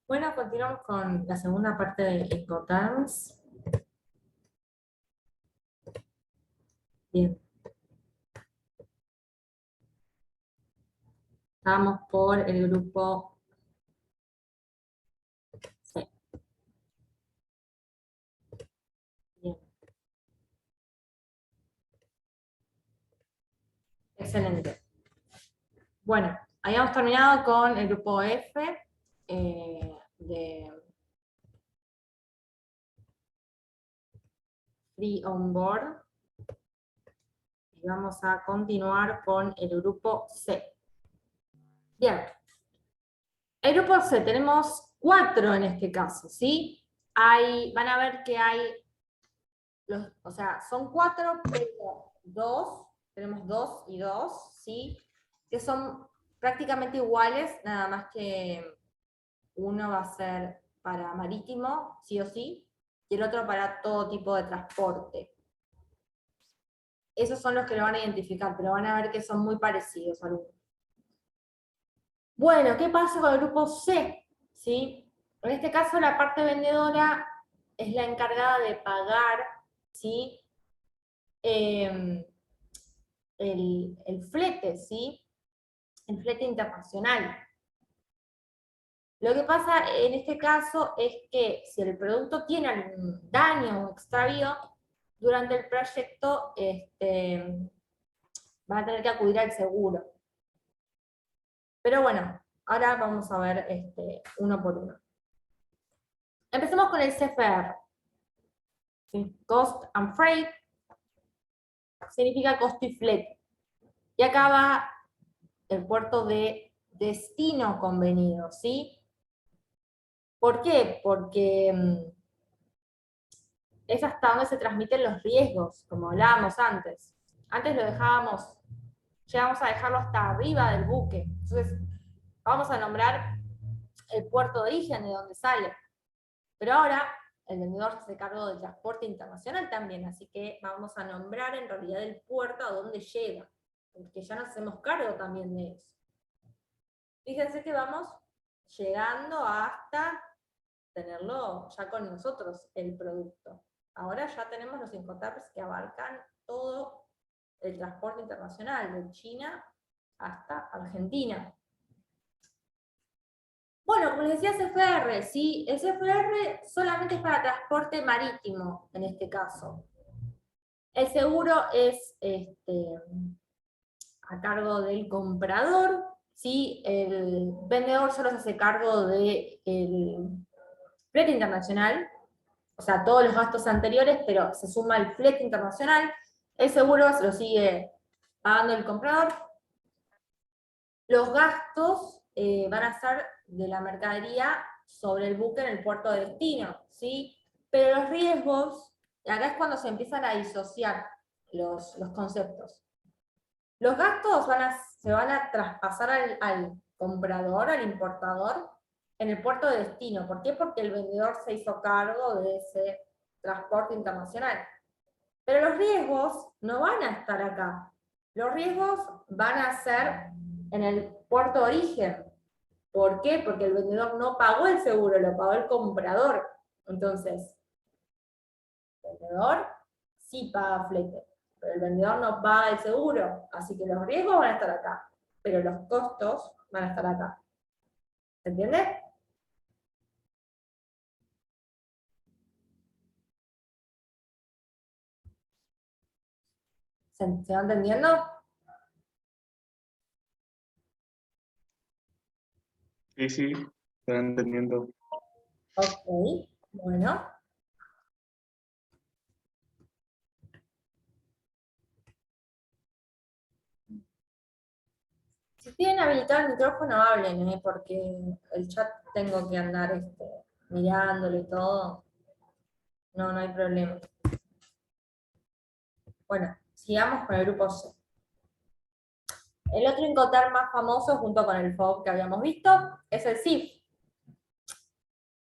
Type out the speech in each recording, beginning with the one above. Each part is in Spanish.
Bueno, continuamos con la segunda parte de Incoterms. Bien, estamos por el grupo C. Bien, excelente. Bueno, habíamos terminado con el grupo F de Free On Board. Y vamos a continuar con el grupo C. Bien, el grupo C tenemos 4 en este caso, ¿sí? Van a ver que hay, o sea, son 4, pero 2, tenemos 2 y 2, ¿sí? Que son prácticamente iguales, nada más que uno va a ser para marítimo, sí o sí, y el otro para todo tipo de transporte. Esos son los que lo van a identificar, pero van a ver que son muy parecidos algunos. Bueno, ¿qué pasa con el grupo C? ¿Sí? En este caso, la parte vendedora es la encargada de pagar, ¿sí? El flete, ¿sí? El flete internacional. Lo que pasa en este caso es que si el producto tiene algún daño o extravío, durante el proyecto van a tener que acudir al seguro. Pero bueno, ahora vamos a ver uno por uno. Empecemos con el CFR. ¿Sí? Cost and Freight significa costo y flete. Y acá va el puerto de destino convenido, ¿sí? ¿Por qué? Porque es hasta donde se transmiten los riesgos, como hablábamos antes. Antes llegamos a dejarlo hasta arriba del buque. Entonces, vamos a nombrar el puerto de origen de donde sale. Pero ahora, el vendedor se hace cargo del transporte internacional también, así que vamos a nombrar en realidad el puerto a donde llega, porque ya nos hacemos cargo también de eso. Fíjense que vamos llegando hasta tenerlo ya con nosotros, el producto. Ahora ya tenemos los Incoterms que abarcan todo el transporte internacional, de China hasta Argentina. Bueno, como les decía, CFR, ¿sí? El CFR solamente es para transporte marítimo, en este caso. El seguro es a cargo del comprador, ¿sí? El vendedor solo se hace cargo del flete internacional, o sea, todos los gastos anteriores, pero se suma el flete internacional. El seguro se lo sigue pagando el comprador. Los gastos van a ser de la mercadería sobre el buque en el puerto de destino, ¿sí? Pero los riesgos, acá es cuando se empiezan a disociar los conceptos. Los gastos se van a traspasar al comprador, al importador, en el puerto de destino. ¿Por qué? Porque el vendedor se hizo cargo de ese transporte internacional. Pero los riesgos no van a estar acá. Los riesgos van a ser en el puerto de origen. ¿Por qué? Porque el vendedor no pagó el seguro, lo pagó el comprador. Entonces, el vendedor sí paga flete, pero el vendedor no paga el seguro. Así que los riesgos van a estar acá, pero los costos van a estar acá. ¿Se entiende? ¿Se va entendiendo? Sí, sí, estoy entendiendo. Ok, bueno. Si tienen habilitado el micrófono, hablen, porque el chat tengo que andar mirándolo y todo. No, no hay problema. Bueno, sigamos con el grupo C. El otro Incoterm más famoso, junto con el FOB que habíamos visto, es el CIF.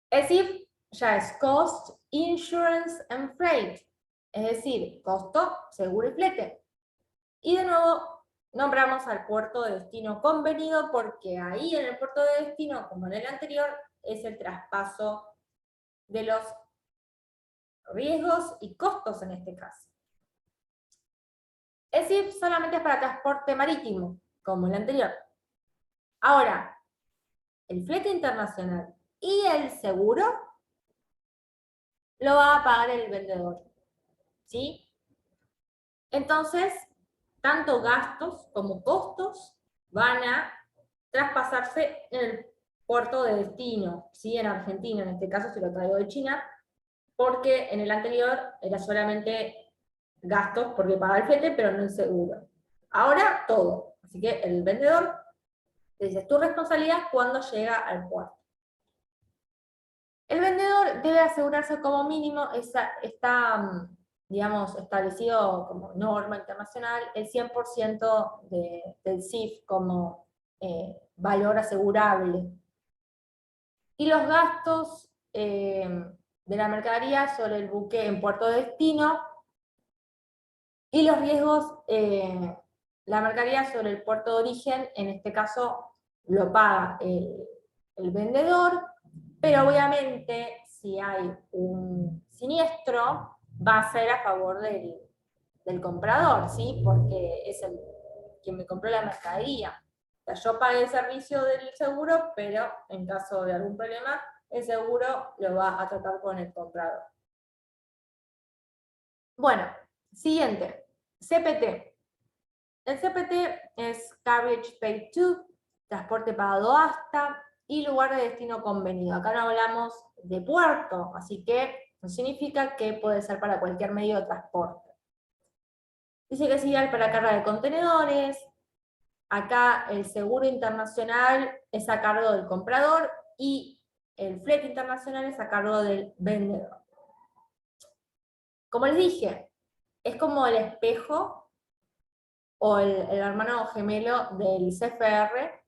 El CIF ya es Cost, Insurance and Freight, es decir, costo, seguro y flete. Y de nuevo nombramos al puerto de destino convenido porque ahí en el puerto de destino, como en el anterior, es el traspaso de los riesgos y costos en este caso. El SIF solamente es para transporte marítimo, como el anterior. Ahora, el flete internacional y el seguro lo va a pagar el vendedor, ¿sí? Entonces, tanto gastos como costos van a traspasarse en el puerto de destino, ¿sí? En Argentina, en este caso si lo traigo de China, porque en el anterior era solamente gastos porque paga el flete, pero no el seguro. Ahora todo. Así que el vendedor te dice, es tu responsabilidad cuando llega al puerto. El vendedor debe asegurarse como mínimo, está, digamos, establecido como norma internacional, el 100% del CIF como valor asegurable. Y los gastos de la mercadería sobre el buque en puerto de destino y los riesgos, la mercadería sobre el puerto de origen, en este caso lo paga el vendedor, pero obviamente si hay un siniestro va a ser a favor del comprador, ¿sí? Porque es quien me compró la mercadería. O sea, yo pagué el servicio del seguro, pero en caso de algún problema, el seguro lo va a tratar con el comprador. Bueno, siguiente, CPT. El CPT es Carriage Paid To, transporte pagado hasta, y lugar de destino convenido. Acá no hablamos de puerto, así que no significa que puede ser para cualquier medio de transporte. Dice que es ideal para carga de contenedores. Acá el seguro internacional es a cargo del comprador y el flete internacional es a cargo del vendedor. Como les dije, es como el espejo o el hermano gemelo del CFR.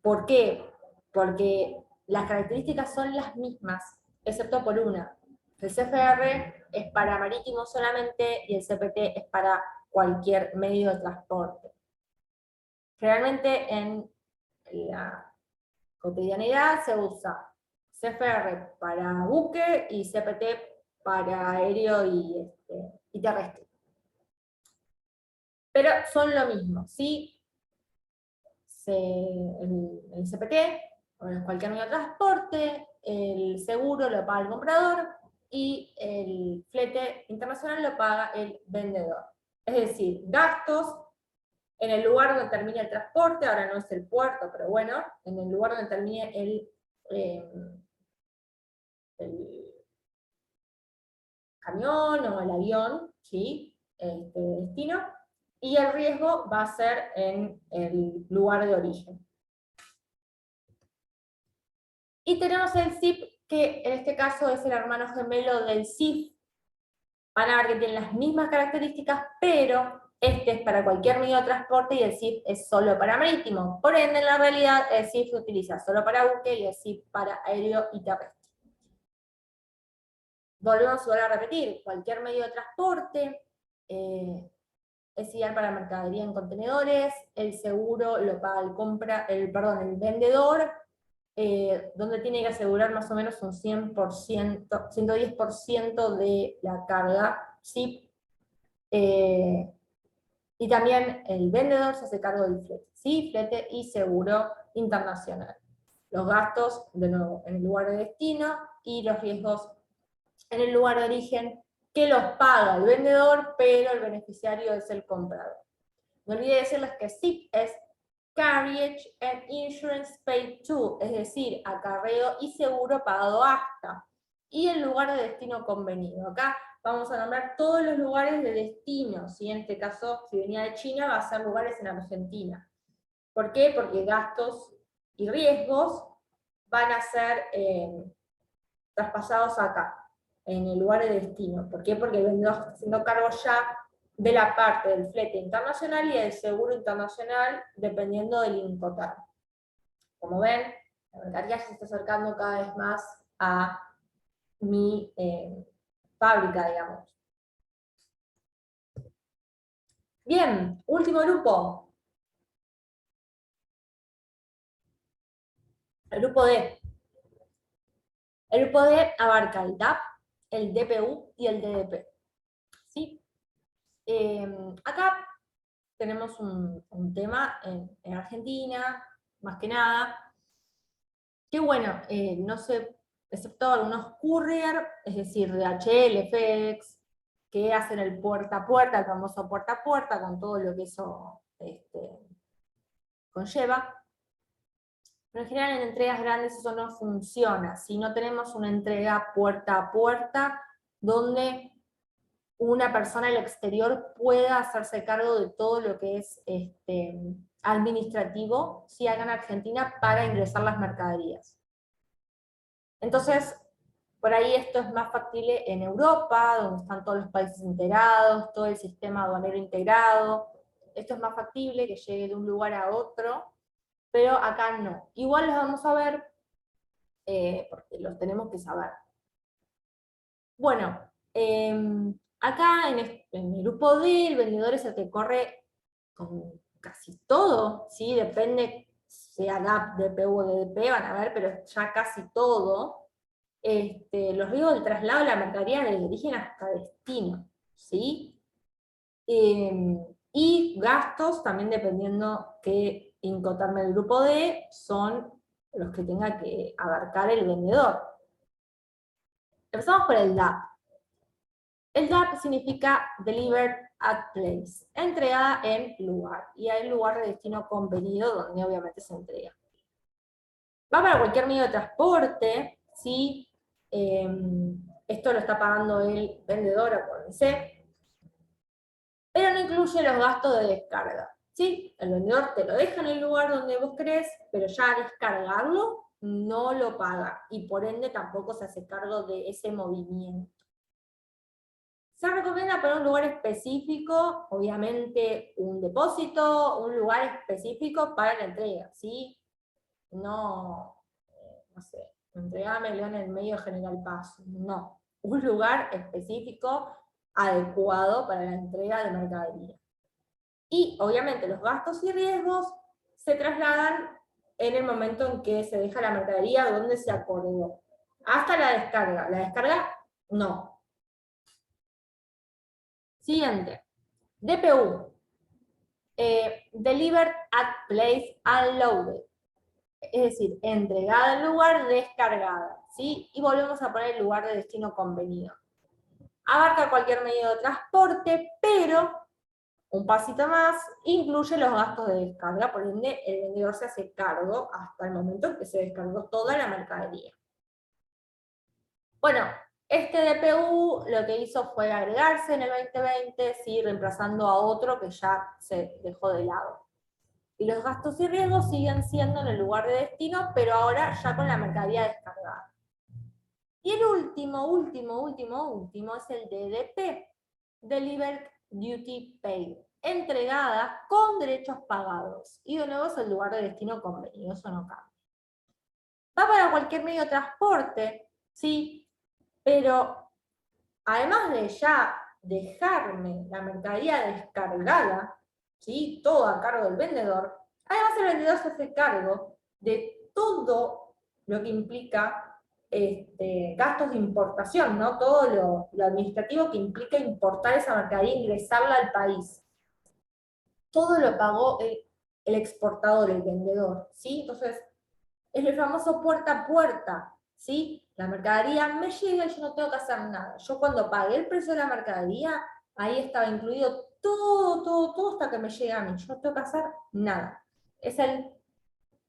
¿Por qué? Porque las características son las mismas, excepto por una. El CFR es para marítimo solamente y el CPT es para cualquier medio de transporte. Generalmente en la cotidianidad se usa CFR para buque y CPT para aéreo y terrestre. Pero son lo mismo, ¿sí? El CPT, o en cualquier medio de transporte, el seguro lo paga el comprador y el flete internacional lo paga el vendedor. Es decir, gastos en el lugar donde termine el transporte, ahora no es el puerto, pero bueno, en el lugar donde termine el camión o el avión, ¿sí? Destino, y el riesgo va a ser en el lugar de origen. Y tenemos el SIP, que en este caso es el hermano gemelo del SIF. Van a ver que tienen las mismas características, pero este es para cualquier medio de transporte y el SIF es solo para marítimo. Por ende, en la realidad, el SIF se utiliza solo para buque y el SIF para aéreo y terrestre. Volvemos a repetir, cualquier medio de transporte es ideal para mercadería en contenedores, el seguro lo paga el vendedor, donde tiene que asegurar más o menos un 100%, 110% de la carga, ¿sí? Y también el vendedor se hace cargo del flete, ¿sí? Flete y seguro internacional. Los gastos, de nuevo, en el lugar de destino y los riesgos en el lugar de origen, que los paga el vendedor, pero el beneficiario es el comprador. No olvidé decirles que SIP es Carriage and Insurance Paid To, es decir, acarreo y seguro pagado hasta, y el lugar de destino convenido. Acá vamos a nombrar todos los lugares de destino, ¿sí? En este caso, si venía de China, va a ser lugares en Argentina. ¿Por qué? Porque gastos y riesgos van a ser traspasados acá, en el lugar de destino. ¿Por qué? Porque el vendedor está haciendo cargo ya de la parte del flete internacional y del seguro internacional, dependiendo del Incoterm. Como ven, la mercadería se está acercando cada vez más a mi fábrica, digamos. Bien, último grupo. El grupo D. El grupo D abarca el DAP, el DPU y el DDP. ¿Sí? Acá tenemos un tema en Argentina, más que nada, que bueno, no sé, excepto algunos courier, es decir, DHL, FedEx, que hacen el puerta a puerta, el famoso puerta a puerta, con todo lo que eso conlleva. Pero en general en entregas grandes eso no funciona, si no tenemos una entrega puerta a puerta, donde una persona al exterior pueda hacerse cargo de todo lo que es administrativo, si acá en Argentina, para ingresar las mercaderías. Entonces, por ahí esto es más factible en Europa, donde están todos los países integrados, todo el sistema aduanero integrado. Esto es más factible que llegue de un lugar a otro, pero acá no. Igual los vamos a ver, porque los tenemos que saber. Bueno, acá en el grupo D, el vendedor es el que corre con casi todo, ¿sí? Depende, sea DAP, DPU o DDP, van a ver, pero ya casi todo. Los riesgos del traslado de la mercadería desde origen hasta destino, ¿sí? Y gastos, también dependiendo que Incoterm del grupo D, son los que tenga que abarcar el vendedor. Empezamos por el DAP. El DAP significa Delivered at Place, entregada en lugar, y hay lugar de destino convenido donde obviamente se entrega. Va para cualquier medio de transporte, ¿sí? Esto lo está pagando el vendedor, acuérdense, pero no incluye los gastos de descarga, ¿sí? El vendedor te lo deja en el lugar donde vos querés, pero ya descargarlo no lo paga, y por ende tampoco se hace cargo de ese movimiento. Se recomienda para un lugar específico, obviamente un depósito, un lugar específico para la entrega, ¿sí? No, no sé, entregámelo en el medio General Paz, no. Un lugar específico adecuado para la entrega de mercadería. Y obviamente los gastos y riesgos se trasladan en el momento en que se deja la mercadería donde se acordó. Hasta la descarga. La descarga, no. Siguiente. DPU. Delivered at place unloaded. Es decir, entregada al lugar, descargada, ¿sí? Y volvemos a poner el lugar de destino convenido. Abarca cualquier medio de transporte, pero, un pasito más, incluye los gastos de descarga, por ende el vendedor se hace cargo hasta el momento en que se descargó toda la mercadería. Bueno, este DPU lo que hizo fue agregarse en el 2020, ¿sí? Reemplazando a otro que ya se dejó de lado. Y los gastos y riesgos siguen siendo en el lugar de destino, pero ahora ya con la mercadería descargada. Y el último es el DDP, Delivered Duty Paid, entregada con derechos pagados. Y de nuevo es el lugar de destino convenido, eso no cambia. Va para cualquier medio de transporte, sí, pero además de ya dejarme la mercadería descargada, ¿sí? Todo a cargo del vendedor, además el vendedor se hace cargo de todo lo que implica gastos de importación, ¿no? Todo lo administrativo que implica importar esa mercadería e ingresarla al país. Todo lo pagó el exportador, el vendedor, ¿sí? Entonces, es el famoso puerta a puerta, ¿sí? La mercadería me llega y yo no tengo que hacer nada. Yo cuando pagué el precio de la mercadería, ahí estaba incluido todo hasta que me llega a mí. Yo no tengo que hacer nada. Es el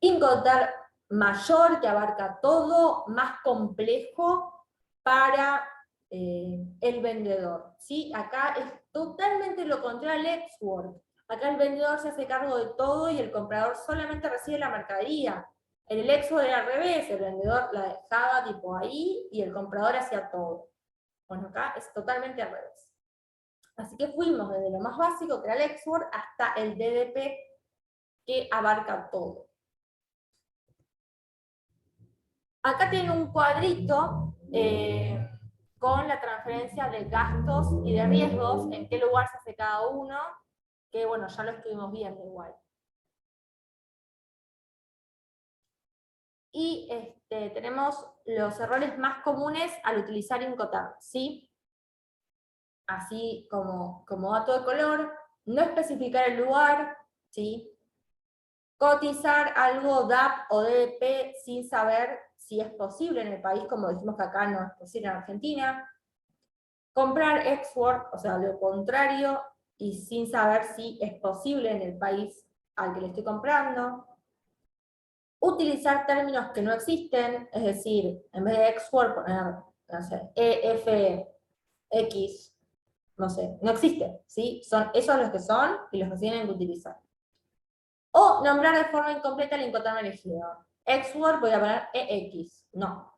Incoterm mayor que abarca todo, más complejo para el vendedor, ¿sí? Acá es totalmente lo contrario al export. Acá el vendedor se hace cargo de todo y el comprador solamente recibe la mercadería. En el export era al revés, el vendedor la dejaba tipo ahí y el comprador hacía todo. Bueno, acá es totalmente al revés. Así que fuimos desde lo más básico, que era el export, hasta el DDP, que abarca todo. Acá tiene un cuadrito con la transferencia de gastos y de riesgos, en qué lugar se hace cada uno, que bueno, ya lo estuvimos viendo igual. Y tenemos los errores más comunes al utilizar Incoterms, ¿sí? Así como dato de color, no especificar el lugar, ¿sí? Cotizar algo DAP o DDP sin saber si es posible en el país, como dijimos que acá no es posible en Argentina. Comprar export, o sea, lo contrario, y sin saber si es posible en el país al que le estoy comprando. Utilizar términos que no existen, es decir, en vez de export poner, no sé, EFX, no sé, no existe, ¿sí? Son esos los que son y los que tienen que utilizar. O nombrar de forma incompleta el Incoterm elegido. Export voy a poner EX, no.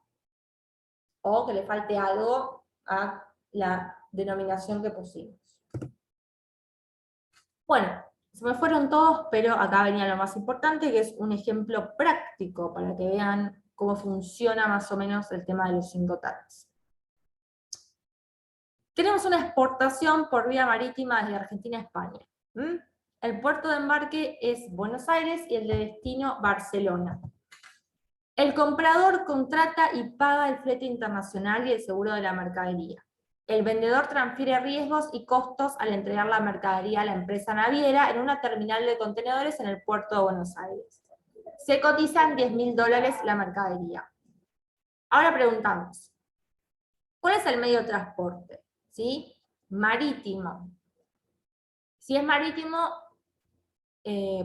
O que le falte algo a la denominación que pusimos. Bueno, se me fueron todos, pero acá venía lo más importante, que es un ejemplo práctico para que vean cómo funciona más o menos el tema de los Incoterms. Tenemos una exportación por vía marítima desde Argentina a España. El puerto de embarque es Buenos Aires y el de destino Barcelona. El comprador contrata y paga el flete internacional y el seguro de la mercadería. El vendedor transfiere riesgos y costos al entregar la mercadería a la empresa naviera en una terminal de contenedores en el puerto de Buenos Aires. Se cotizan $10.000 la mercadería. Ahora preguntamos, ¿cuál es el medio de transporte? ¿Sí? Marítimo. Si es marítimo,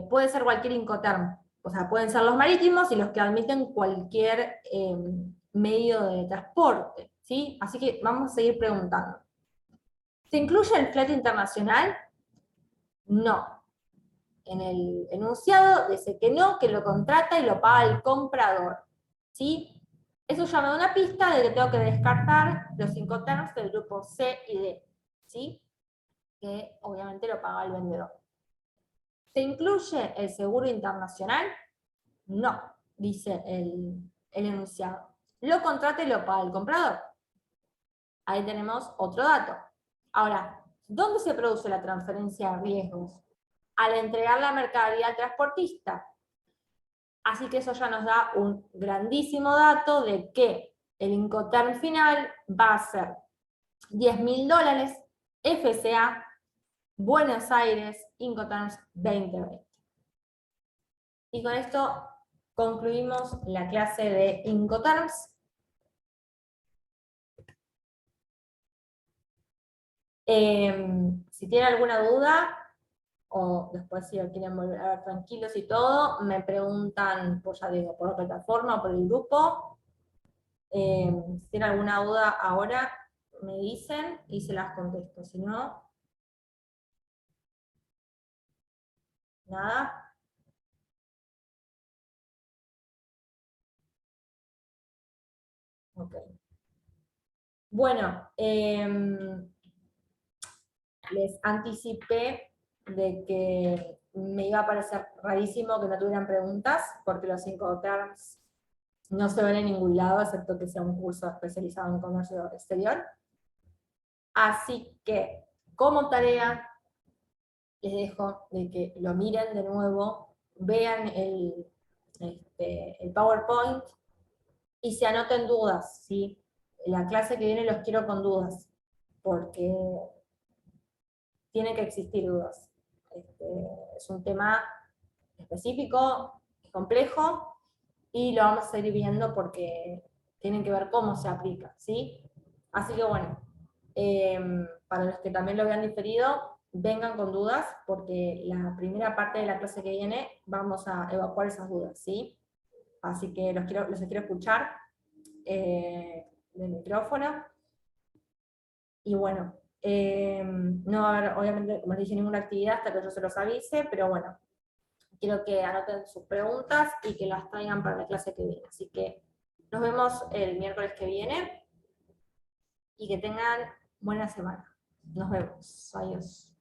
puede ser cualquier Incoterm. O sea, pueden ser los marítimos y los que admiten cualquier medio de transporte, ¿sí? Así que vamos a seguir preguntando. ¿Se incluye el flete internacional? No. En el enunciado dice que no, que lo contrata y lo paga el comprador, ¿sí? Eso ya me da una pista de que tengo que descartar los Incoterms del grupo C y D, ¿sí? Que obviamente lo paga el vendedor. ¿Se incluye el seguro internacional? No, dice el enunciado. Lo contrata y lo paga el comprador. Ahí tenemos otro dato. Ahora, ¿dónde se produce la transferencia de riesgos? Al entregar la mercadería al transportista. Así que eso ya nos da un grandísimo dato de que el Incoterm final va a ser $10.000 FCA Buenos Aires Incoterms 2020. Y con esto concluimos la clase de Incoterms. Si tienen alguna duda, o después si lo quieren volver a ver tranquilos y todo, me preguntan, pues ya digo, por la plataforma o por el grupo. Si tienen alguna duda ahora, me dicen y se las contesto. Si no, nada. Ok. Bueno, les anticipé de que me iba a parecer rarísimo que no tuvieran preguntas, porque los Incoterms no se ven en ningún lado, excepto que sea un curso especializado en comercio exterior. Así que, como tarea, les dejo de que lo miren de nuevo, vean el PowerPoint y se anoten dudas, ¿sí? La clase que viene los quiero con dudas, porque tiene que existir dudas. Es un tema específico, complejo, y lo vamos a ir viendo porque tienen que ver cómo se aplica, ¿sí? Así que bueno, para los que también lo vean diferido, vengan con dudas, porque la primera parte de la clase que viene vamos a evacuar esas dudas, ¿sí? Así que los quiero escuchar del micrófono. Y bueno, no va a haber, obviamente, como les dije, ninguna actividad hasta que yo se los avise, pero bueno, quiero que anoten sus preguntas y que las traigan para la clase que viene. Así que nos vemos el miércoles que viene y que tengan buena semana. Nos vemos. Adiós.